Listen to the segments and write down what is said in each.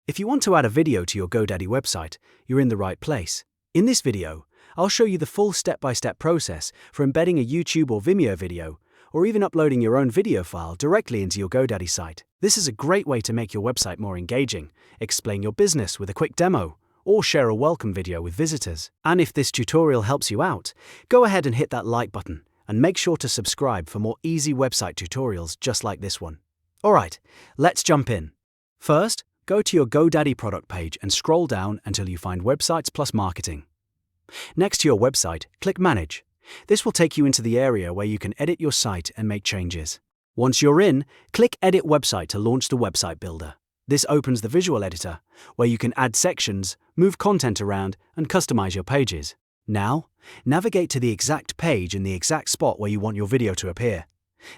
If you want to add a video to your GoDaddy website, you're in the right place. In this video, I'll show you the full step-by-step process for embedding a YouTube or Vimeo video, or even uploading your own video file directly into your GoDaddy site. This is a great way to make your website more engaging, explain your business with a quick demo, or share a welcome video with visitors. And if this tutorial helps you out, go ahead and hit that like button, and make sure to subscribe for more easy website tutorials just like this one. Alright, let's jump in. First, go to your GoDaddy product page and scroll down until you find Websites plus Marketing. Next to your website, click Manage. This will take you into the area where you can edit your site and make changes. Once you're in, click Edit Website to launch the website builder. This opens the visual editor, where you can add sections, move content around, and customize your pages. Now, navigate to the exact page in the exact spot where you want your video to appear.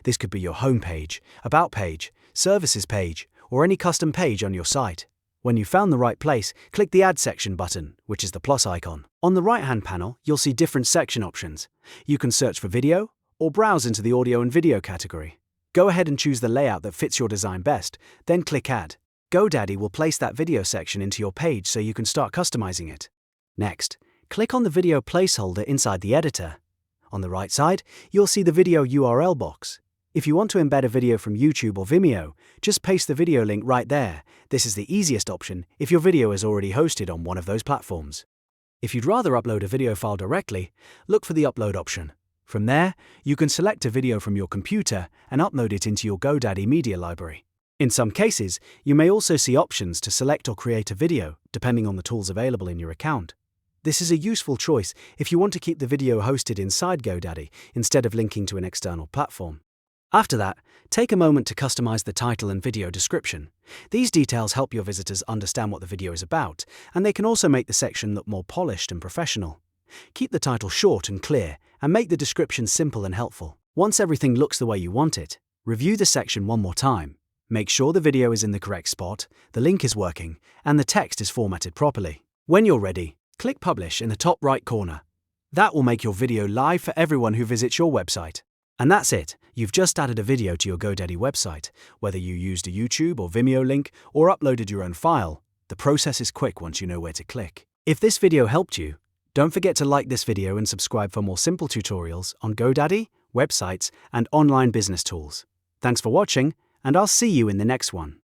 This could be your home page, About page, Services page, or any custom page on your site. When you've found the right place, click the Add Section button, which is the plus icon. On the right-hand panel, you'll see different section options. You can search for video, or browse into the audio and video category. Go ahead and choose the layout that fits your design best, then click Add. GoDaddy will place that video section into your page so you can start customizing it. Next, click on the video placeholder inside the editor. On the right side, you'll see the video URL box. If you want to embed a video from YouTube or Vimeo, just paste the video link right there. This is the easiest option if your video is already hosted on one of those platforms. If you'd rather upload a video file directly, look for the Upload option. From there, you can select a video from your computer and upload it into your GoDaddy media library. In some cases, you may also see options to select or create a video, depending on the tools available in your account. This is a useful choice if you want to keep the video hosted inside GoDaddy instead of linking to an external platform. After that, take a moment to customize the title and video description. These details help your visitors understand what the video is about, and they can also make the section look more polished and professional. Keep the title short and clear, and make the description simple and helpful. Once everything looks the way you want it, review the section one more time. Make sure the video is in the correct spot, the link is working, and the text is formatted properly. When you're ready, click Publish in the top right corner. That will make your video live for everyone who visits your website. And that's it. You've just added a video to your GoDaddy website. Whether you used a YouTube or Vimeo link or uploaded your own file, the process is quick once you know where to click. If this video helped you, don't forget to like this video and subscribe for more simple tutorials on GoDaddy, websites, and online business tools. Thanks for watching, and I'll see you in the next one.